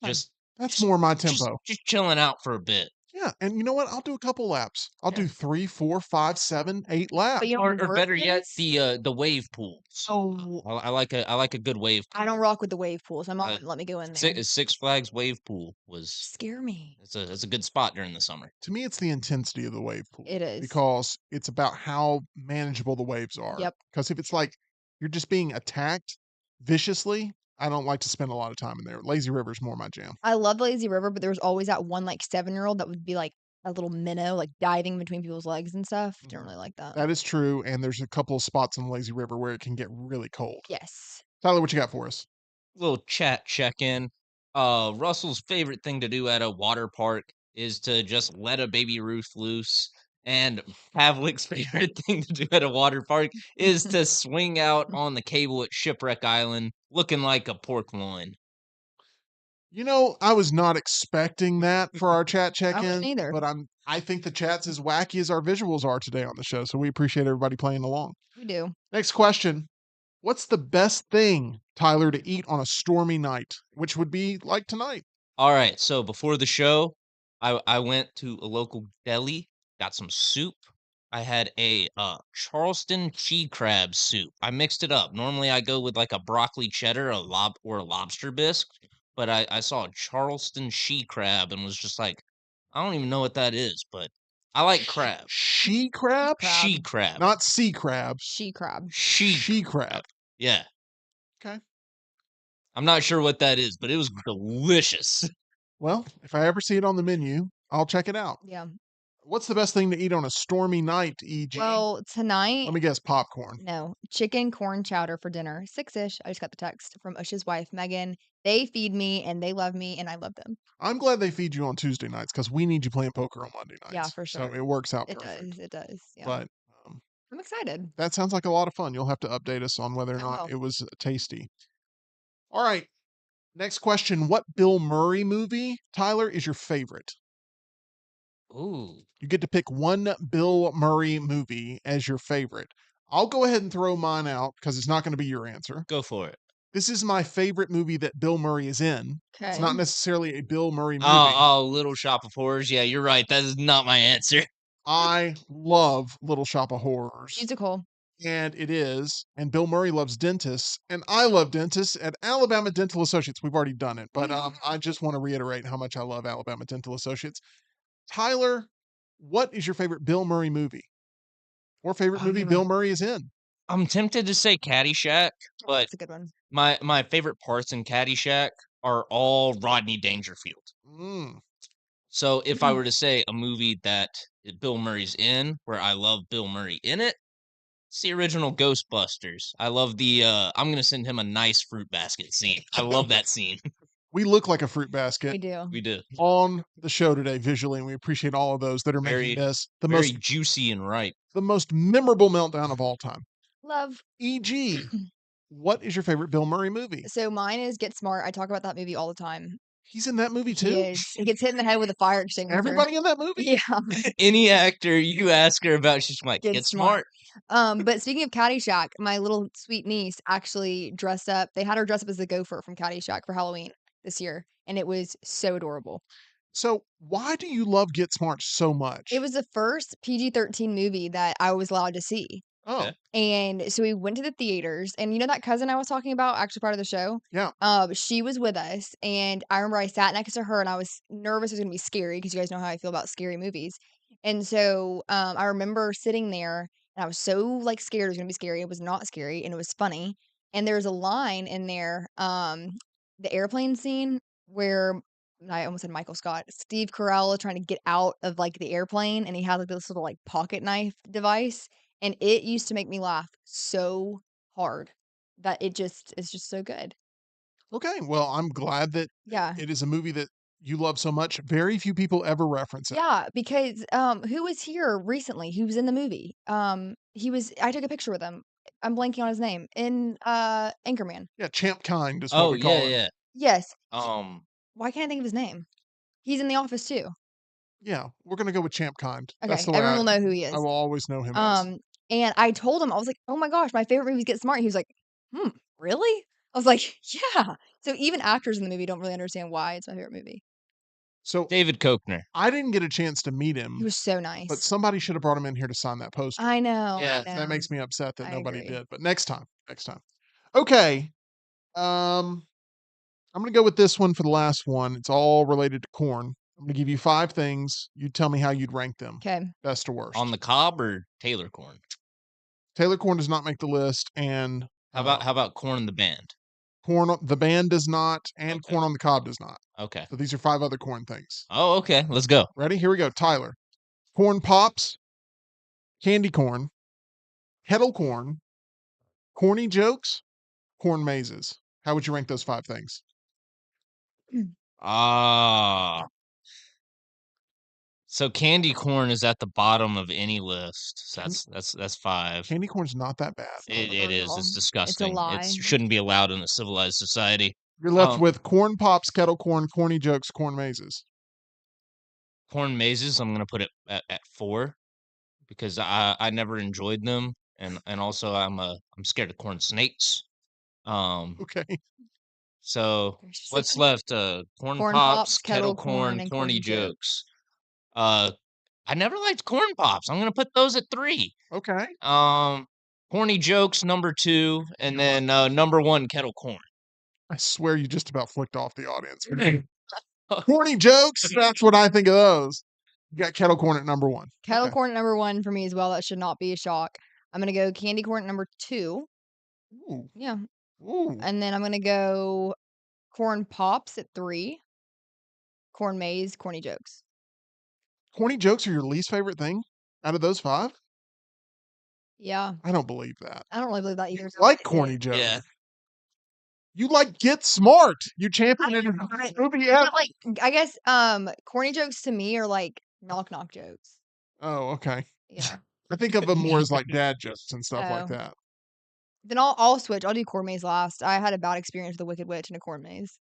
Speaker 4: Fun.
Speaker 3: Just
Speaker 2: That's
Speaker 3: just
Speaker 2: more my
Speaker 3: just
Speaker 2: tempo.
Speaker 3: just chilling out for a bit.
Speaker 2: Yeah, and you know what? I'll do a couple laps. I'll
Speaker 3: Yeah.
Speaker 2: do 3, 4, 5, 7, 8 laps.
Speaker 4: But you know
Speaker 3: Or
Speaker 4: what the
Speaker 3: better
Speaker 4: worst
Speaker 3: yet,
Speaker 4: is?
Speaker 3: the wave pools.
Speaker 4: Oh,
Speaker 3: I like a good wave
Speaker 4: I
Speaker 3: pool.
Speaker 4: don't rock with the wave pools. My mom
Speaker 3: Uh,
Speaker 4: wouldn't let me go in there.
Speaker 3: Six Flags wave pool was
Speaker 4: Scare me.
Speaker 3: it's a good spot during the summer.
Speaker 2: To me, it's the intensity of the wave pool
Speaker 4: It is.
Speaker 2: because it's about how manageable the waves are.
Speaker 4: Yep.
Speaker 2: Because if it's like you're just being attacked viciously, I don't like to spend a lot of time in there. Lazy River's more my jam.
Speaker 4: I love Lazy River, but there was always that one like 7-year-old that would be like a little minnow, like diving between people's legs and stuff. Didn't
Speaker 2: Mhm.
Speaker 4: really like that.
Speaker 2: That is true, and there's a couple of spots on Lazy River where it can get really cold.
Speaker 4: Yes.
Speaker 2: Tyler, what you got for us?
Speaker 3: Little chat check in. Russell's favorite thing to do at a water park is to just let a baby Ruth loose. And Pavlik's favorite thing to do at a water park is to swing out on the cable at Shipwreck Island looking like a pork loin.
Speaker 2: You know, I was not expecting that for our chat
Speaker 4: I wasn't
Speaker 2: check-in,
Speaker 4: either.
Speaker 2: but I think the chat's as wacky as our visuals are today on the show, so we appreciate everybody playing along.
Speaker 4: We do.
Speaker 2: Next question. What's the best thing, Tyler, to eat on a stormy night, which would be like tonight?
Speaker 3: All right, so before the show, I went to a local deli, got some soup. I had a Charleston cheese crab soup. I mixed it up. Normally, I go with like a broccoli cheddar, or a lobster bisque, but I saw a Charleston she crab and was just like, I don't even know what that is, but I like crab.
Speaker 2: She crab?
Speaker 4: Crab.
Speaker 3: She crab.
Speaker 2: Not sea crab.
Speaker 4: She crab.
Speaker 3: She
Speaker 2: crab.
Speaker 3: Yeah.
Speaker 2: Okay.
Speaker 3: I'm not sure what that is, but it was delicious.
Speaker 2: Well, if I ever see it on the menu, I'll check it out.
Speaker 4: Yeah.
Speaker 2: What's the best thing to eat on a stormy night, e.g.?
Speaker 4: Well, tonight,
Speaker 2: Let me guess, popcorn.
Speaker 4: no, chicken corn chowder for dinner. 6-ish. I just got the text from Ush's wife, Megan. They feed me and they love me and I love them.
Speaker 2: I'm glad they feed you on Tuesday nights because we need you playing poker on Monday nights.
Speaker 4: Yeah, for
Speaker 2: So
Speaker 4: sure.
Speaker 2: it works out
Speaker 4: It
Speaker 2: perfect.
Speaker 4: does. It does. Yeah.
Speaker 2: But
Speaker 4: I'm excited.
Speaker 2: that sounds like a lot of fun. You'll have to update us on whether or
Speaker 4: I
Speaker 2: not
Speaker 4: will.
Speaker 2: it was tasty. All right. Next question. What Bill Murray movie, Tyler, is your favorite?
Speaker 3: Ooh.
Speaker 2: You get to pick one Bill Murray movie as your favorite. I'll go ahead and throw mine out because it's not going to be your answer.
Speaker 3: Go for it.
Speaker 2: This is my favorite movie that Bill Murray is in. It's
Speaker 4: Okay.
Speaker 2: not necessarily a Bill Murray movie.
Speaker 3: Oh, Little Shop of Horrors. Yeah, you're right. That is not my answer.
Speaker 2: I love Little Shop of Horrors.
Speaker 4: Musical.
Speaker 2: And it is. And Bill Murray loves dentists. And I love dentists at Alabama Dental Associates. We've already done it. But I just want to reiterate how much I love Alabama Dental Associates. Tyler, what is your favorite Bill Murray movie? Or favorite
Speaker 4: Oh,
Speaker 2: movie
Speaker 4: you're
Speaker 2: Bill
Speaker 4: right.
Speaker 2: Murray is in?
Speaker 3: I'm tempted to say Caddyshack, but
Speaker 4: That's a good one.
Speaker 3: my favorite parts in Caddyshack are all Rodney Dangerfield.
Speaker 2: Mm.
Speaker 3: So if I were to say a movie that Bill Murray's in, where I love Bill Murray in it, it's the original Ghostbusters. I love the I'm gonna send him a nice fruit basket scene. I love that scene.
Speaker 2: We look like a fruit
Speaker 4: We
Speaker 2: basket
Speaker 4: do.
Speaker 3: We do.
Speaker 2: on the show today visually, and we appreciate all of those that are making this
Speaker 3: Very juicy and ripe.
Speaker 2: the most memorable meltdown of all time.
Speaker 4: Love.
Speaker 2: E.g., what is your favorite Bill Murray movie?
Speaker 4: So mine is Get Smart. I talk about that movie all the time.
Speaker 2: He's in that movie
Speaker 4: He
Speaker 2: too.
Speaker 4: is. He gets hit in the head with a fire extinguisher.
Speaker 2: Everybody in that movie?
Speaker 4: Yeah.
Speaker 3: Any actor you ask her about, she's like,
Speaker 4: Get
Speaker 3: get smart.
Speaker 4: But speaking of Caddyshack, my little sweet niece actually dressed up. They had her dress up as the gopher from Caddyshack for Halloween this year, and it was so adorable.
Speaker 2: So why do you love Get Smart so much?
Speaker 4: It was the first PG-13 movie that I was allowed to see.
Speaker 2: Oh,
Speaker 3: Okay.
Speaker 4: And so we went to the theaters, and you know that cousin I was talking about, actually part of the show?
Speaker 2: yeah.
Speaker 4: She was with us, and I remember I sat next to her, and I was nervous it was gonna be scary because you guys know how I feel about scary movies. And so, I remember sitting there, and I was so, like, scared it was gonna be scary. It was not scary, and it was funny. And there's a line in there, the airplane scene where I almost said Michael Scott, Steve Carell is trying to get out of, like, the airplane, and he has, like, this little, like, pocket knife device. And it used to make me laugh so hard that it's just so good.
Speaker 2: Okay. Well, I'm glad that
Speaker 4: Yeah.
Speaker 2: it is a movie that you love so much. Very few people ever reference it.
Speaker 4: Yeah, because, who was here recently? He was in the movie. I took a picture with him. I'm blanking on his name. In, Anchorman.
Speaker 2: Yeah, Champ Kind is what
Speaker 3: Oh,
Speaker 2: we call
Speaker 3: yeah,
Speaker 2: him.
Speaker 3: yeah.
Speaker 4: Yes.
Speaker 3: Um,
Speaker 4: Why can't I think of his name? He's in The Office too.
Speaker 2: Yeah, we're gonna go with Champ Kind. That's
Speaker 4: Okay,
Speaker 2: the way
Speaker 4: everyone will know who he
Speaker 2: I
Speaker 4: is.
Speaker 2: will always know him as.
Speaker 4: And I told him, I was like, "Oh my gosh, my favorite movie is Get Smart." He was like, really?" I was like, "Yeah." So even actors in the movie don't really understand why it's my favorite movie.
Speaker 2: So
Speaker 3: David Koechner.
Speaker 2: I didn't get a chance to meet
Speaker 4: He
Speaker 2: him,
Speaker 4: was so
Speaker 2: but
Speaker 4: nice.
Speaker 2: somebody should have brought him in here to sign that poster.
Speaker 4: I know,
Speaker 3: Yeah,
Speaker 4: I
Speaker 2: That
Speaker 4: know.
Speaker 2: makes me upset that
Speaker 4: I
Speaker 2: nobody
Speaker 4: agree.
Speaker 2: did. But next time. Okay. I'm gonna go with this one for the last one. It's all related to corn. I'm gonna give you 5 things. You tell me how you'd rank them,
Speaker 4: Okay.
Speaker 2: best to worst.
Speaker 3: on the cob or Taylor corn?
Speaker 2: Taylor corn does not make the list, and
Speaker 3: How about corn the band?
Speaker 2: corn the band does not, and
Speaker 3: Okay.
Speaker 2: corn on the cob does not.
Speaker 3: Okay.
Speaker 2: So these are 5 other corn things.
Speaker 3: Oh, okay. Let's go.
Speaker 2: Ready? Here we go. Tyler. Corn pops, candy corn, kettle corn, corny jokes, corn mazes. How would you rank those 5 things?
Speaker 3: Ah. So candy corn is at the bottom of any list. So that's 5.
Speaker 2: Candy corn's not that bad.
Speaker 3: It
Speaker 4: Not
Speaker 3: is.
Speaker 4: at all.
Speaker 3: It's
Speaker 4: It's a
Speaker 3: disgusting. It
Speaker 4: lie.
Speaker 3: shouldn't be allowed in a civilized society.
Speaker 2: You're left
Speaker 3: Um,
Speaker 2: with corn pops, kettle corn, corny jokes, corn mazes.
Speaker 3: Corn mazes, I'm gonna put it at 4 because I never enjoyed them, and also I'm scared of corn snakes.
Speaker 2: Okay.
Speaker 3: So
Speaker 4: Very
Speaker 3: what's
Speaker 4: specific.
Speaker 3: left? Corn
Speaker 4: Corn
Speaker 3: pops,
Speaker 4: pops,
Speaker 3: kettle
Speaker 4: kettle corn,
Speaker 3: corn,
Speaker 4: and
Speaker 3: corny
Speaker 4: corny jokes.
Speaker 3: jokes. I never liked corn pops. I'm gonna put those at 3.
Speaker 2: Okay.
Speaker 3: Corny jokes number 2, and then number 1 kettle corn.
Speaker 2: I swear you just about flicked off the audience. Corny jokes. That's what I think of those. You got kettle corn at number 1.
Speaker 4: Kettle
Speaker 2: Okay.
Speaker 4: corn at number 1 for me as well. That should not be a shock. I'm gonna go candy corn at number 2.
Speaker 2: Ooh.
Speaker 4: Yeah.
Speaker 2: Ooh.
Speaker 4: And then I'm gonna go corn pops at 3. Corn maze, corny jokes.
Speaker 2: Corny jokes are your least favorite thing out of those 5?
Speaker 4: Yeah.
Speaker 2: I don't believe that.
Speaker 4: I don't really believe that either.
Speaker 2: You
Speaker 4: so
Speaker 2: like
Speaker 4: it's
Speaker 2: corny
Speaker 4: it.
Speaker 2: jokes.
Speaker 3: Yeah.
Speaker 2: You like Get Smart. You championed it in the movie. Yeah.
Speaker 4: But, like, I guess corny jokes to me are like knock knock jokes.
Speaker 2: Oh, okay.
Speaker 4: Yeah.
Speaker 2: I think of them more as like dad jokes and stuff like
Speaker 4: Oh.
Speaker 2: that.
Speaker 4: Then I'll switch. I'll do corn maze last. I had a bad experience with the Wicked Witch and a corn maze.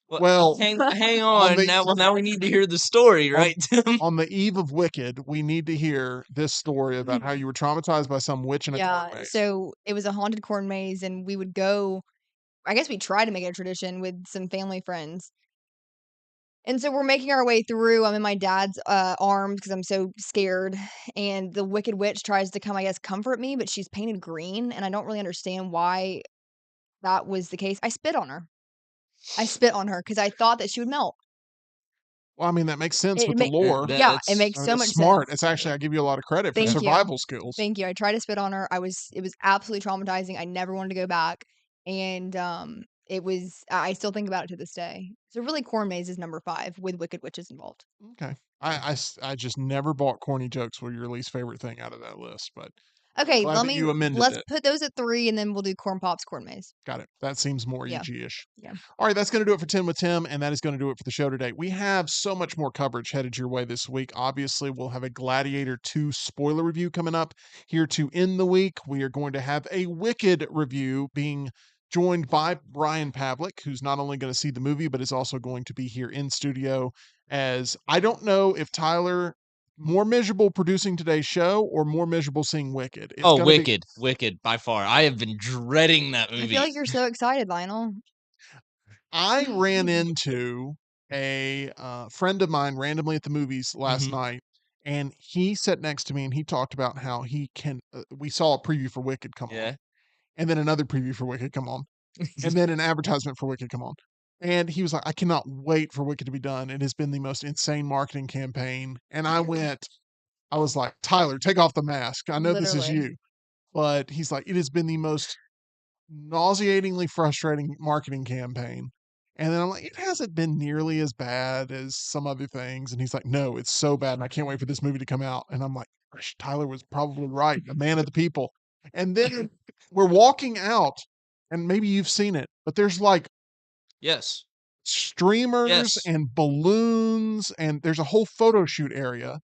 Speaker 2: Well,
Speaker 3: hang
Speaker 2: on
Speaker 3: on.
Speaker 2: the-
Speaker 3: Now we need to hear the story, right, Tim?
Speaker 2: On the eve of Wicked, we need to hear this story about how you were traumatized by some witch in a corn
Speaker 4: Yeah.
Speaker 2: maze.
Speaker 4: So it was a haunted corn maze, and we would go. I guess we tried to make it a tradition with some family friends. And so we're making our way through. I'm in my dad's arms because I'm so scared. And the Wicked Witch tries to come, I guess, comfort me, but she's painted green, and I don't really understand why that was the case. I spit on her. I spit on her because I thought that she would melt.
Speaker 2: Well, I mean, that makes sense
Speaker 4: It
Speaker 2: with the
Speaker 4: ma-
Speaker 2: lore.
Speaker 4: Yeah, it
Speaker 3: That's-
Speaker 4: makes
Speaker 2: I mean,
Speaker 4: so
Speaker 2: that's
Speaker 4: much
Speaker 2: smart.
Speaker 4: sense.
Speaker 2: It's actually, I give you a lot of credit for
Speaker 4: Thank you.
Speaker 2: survival skills.
Speaker 4: Thank you. I tried to spit on her. It was absolutely traumatizing. I never wanted to go back. And I still think about it to this day. So really corn maze is number 5 with Wicked Witches involved.
Speaker 2: Okay. I just never bought corny jokes were your least favorite thing out of that list, but
Speaker 4: Okay,
Speaker 2: Glad that you amended
Speaker 4: let's
Speaker 2: it.
Speaker 4: put those at 3, and then we'll do corn pops, corn maze.
Speaker 2: Got it. That seems more
Speaker 4: Yeah.
Speaker 2: EG-ish.
Speaker 4: Yeah.
Speaker 2: All right, that's going to do it for Tim with Tim, and that is going to do it for the show today. We have so much more coverage headed your way this week. Obviously, we'll have a Gladiator 2 spoiler review coming up here to end the week. We are going to have a Wicked review being joined by Brian Pavlik, who's not only going to see the movie, but is also going to be here in studio. As I don't know if Tyler more miserable producing today's show or more miserable seeing Wicked. It's
Speaker 3: Oh,
Speaker 2: gonna
Speaker 3: Wicked, Wicked by far. I have been dreading that
Speaker 4: I
Speaker 3: movie.
Speaker 4: feel like you're so excited, Lionel.
Speaker 2: I ran into a friend of mine randomly at the movies last
Speaker 3: Mhm.
Speaker 2: night, and he sat next to me and he talked about how he can. We saw a preview for Wicked come on,
Speaker 3: Yeah.
Speaker 2: and then another preview for Wicked come on, and then an advertisement for Wicked come on. And he was like, I cannot wait for Wicked to be done. It has been the most insane marketing campaign. And I was like, Tyler, take off the mask. I know this is
Speaker 4: Literally.
Speaker 2: you. But he's like, it has been the most nauseatingly frustrating marketing campaign. And then I'm like, it hasn't been nearly as bad as some other things. And he's like, no, it's so bad. And I can't wait for this movie to come out. And I'm like, gosh, Tyler was probably right, a man of the people. And then we're walking out, and maybe you've seen it, but there's like
Speaker 3: Yes.
Speaker 2: streamers
Speaker 3: Yes.
Speaker 2: and balloons, and there's a whole photo shoot area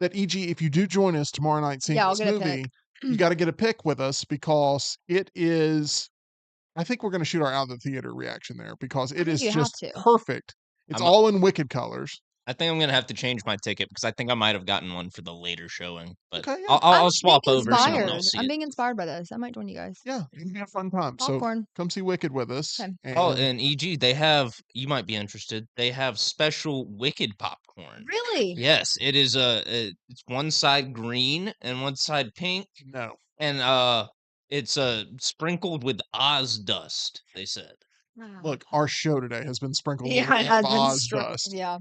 Speaker 2: that, e.g., if you do join us tomorrow night seeing
Speaker 4: Yeah, I'll
Speaker 2: this
Speaker 4: get a
Speaker 2: movie,
Speaker 4: pic.
Speaker 2: you got to get a pic with us because it is. I think we're going to shoot our out of the theater reaction there because
Speaker 4: I
Speaker 2: it
Speaker 4: think
Speaker 2: is
Speaker 4: you have
Speaker 2: just
Speaker 4: to.
Speaker 2: perfect. It's
Speaker 3: I'm
Speaker 2: all in Wicked colors.
Speaker 3: I think I'm gonna have to change my ticket because I think I might have gotten one for the later showing, but
Speaker 2: Okay, yeah,
Speaker 4: I'm
Speaker 3: I'll swap
Speaker 4: being
Speaker 3: over so no one
Speaker 4: inspired.
Speaker 3: else see
Speaker 4: I'm
Speaker 3: it.
Speaker 4: being inspired by this. I might join you guys.
Speaker 2: yeah, you can have a fun time. So
Speaker 4: Popcorn.
Speaker 2: come see Wicked with us.
Speaker 4: Okay.
Speaker 3: Oh,
Speaker 2: And
Speaker 3: and EG, they have, you might be interested. They have special Wicked popcorn.
Speaker 4: Really?
Speaker 3: Yes, it is it's one side green and one side pink,
Speaker 2: no,
Speaker 3: and it's sprinkled with Oz dust. They said.
Speaker 2: look, our show today has been sprinkled
Speaker 4: Yeah,
Speaker 2: with
Speaker 4: it has been
Speaker 2: Oz
Speaker 4: struck.
Speaker 2: dust.
Speaker 4: Yeah.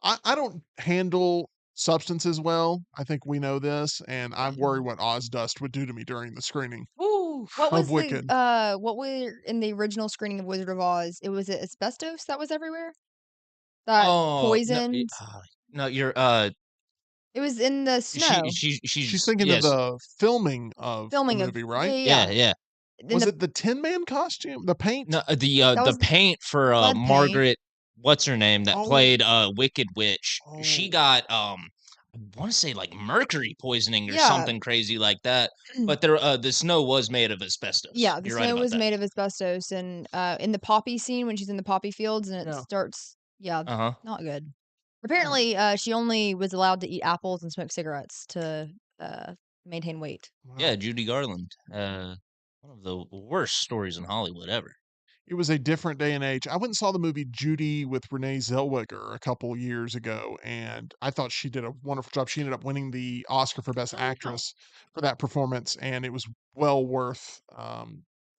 Speaker 2: I don't handle substances well. I think we know this, and I worry what Oz dust would do to me during the screening
Speaker 3: Woo!
Speaker 4: What was
Speaker 2: of Wicked.
Speaker 4: what were in the original screening of Wizard of Oz? It was it asbestos that was everywhere? That
Speaker 3: Oh no,
Speaker 4: poisoned?
Speaker 3: no, you're
Speaker 4: It was in the snow.
Speaker 2: She's
Speaker 3: she's
Speaker 2: thinking of
Speaker 3: yes,
Speaker 2: the filming of the
Speaker 4: Filming of
Speaker 2: movie,
Speaker 4: yeah,
Speaker 2: right?
Speaker 4: yeah,
Speaker 3: yeah,
Speaker 4: yeah.
Speaker 3: yeah.
Speaker 4: In
Speaker 2: Was
Speaker 4: the
Speaker 2: it the Tin Man costume? The paint?
Speaker 3: No,
Speaker 4: that
Speaker 3: the
Speaker 4: was
Speaker 3: paint for
Speaker 4: lead paint.
Speaker 3: Margaret, what's her name that
Speaker 2: Oh,
Speaker 3: played Wicked Witch. She
Speaker 2: oh,
Speaker 3: got I want to say like mercury poisoning or
Speaker 4: Yeah.
Speaker 3: something crazy like that. But there the snow was made of asbestos.
Speaker 4: Yeah, the
Speaker 3: You're right
Speaker 4: snow
Speaker 3: about
Speaker 4: was
Speaker 3: that.
Speaker 4: made of asbestos, and in the poppy scene when she's in the poppy fields and it
Speaker 2: yeah.
Speaker 4: starts, yeah,
Speaker 3: Uh-huh.
Speaker 4: not good. Apparently, she only was allowed to eat apples and smoke cigarettes to maintain weight.
Speaker 2: Wow.
Speaker 3: Yeah, Judy Garland. One of the worst stories in Hollywood ever.
Speaker 2: It was a different day and age. I went and saw the movie Judy with Renee Zellweger a couple years ago, and I thought she did a wonderful job. She ended up winning the Oscar for Best Actress for that performance, and it was well worth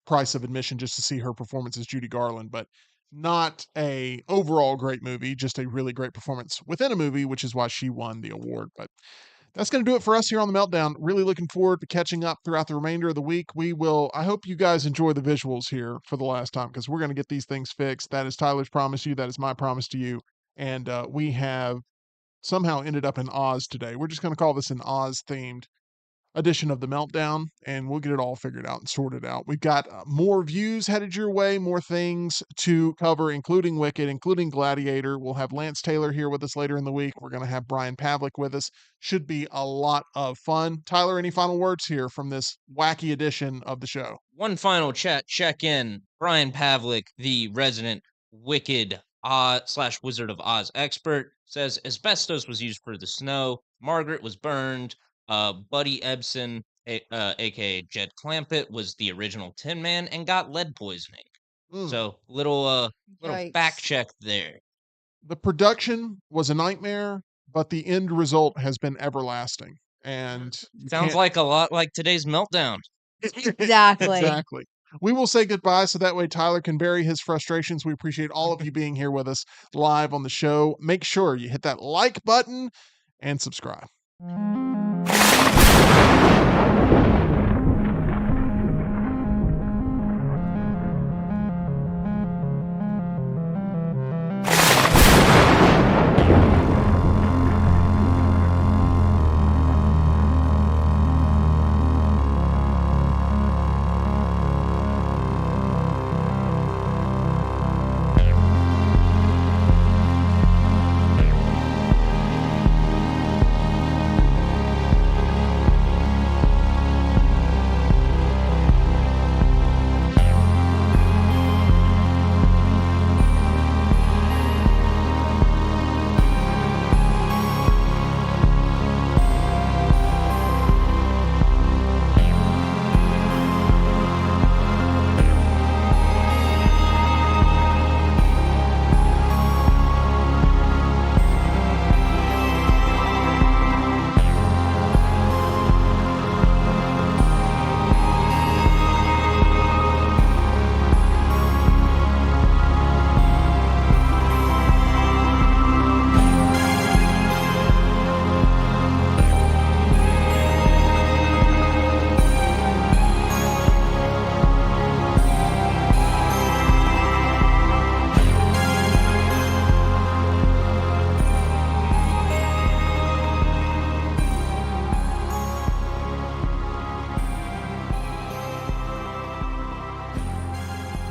Speaker 2: price of admission just to see her performance as Judy Garland. But not a overall great movie, just a really great performance within a movie, which is why she won the award. But that's going to do it for us here on the Meltdown. Really looking forward to catching up throughout the remainder of the week. I hope you guys enjoy the visuals here for the last time because we're going to get these things fixed. That is Tyler's promise to you. That is my promise to you. And we have somehow ended up in Oz today. We're just going to call this an Oz themed edition of the Meltdown, and we'll get it all figured out and sorted out. We've got more views headed your way, more things to cover, including Wicked, including Gladiator. We'll have Lance Taylor here with us later in the week. We're going to have Brian Pavlik with us. Should be a lot of fun. Tyler, any final words here from this wacky edition of the show?
Speaker 3: One final check in. Brian Pavlik, the resident Wicked / Wizard of Oz expert, says asbestos was used for the snow. Margaret was burned. Buddy Ebsen, aka Jed Clampett, was the original Tin Man and got lead poisoning. So little
Speaker 4: Yikes.
Speaker 3: fact check there.
Speaker 2: The production was a nightmare, but the end result has been everlasting. And
Speaker 3: Sounds like a lot like today's Meltdown.
Speaker 4: Exactly.
Speaker 2: Exactly. We will say goodbye so that way Tyler can bury his frustrations. We appreciate all of you being here with us live on the show. Make sure you hit that like button and subscribe.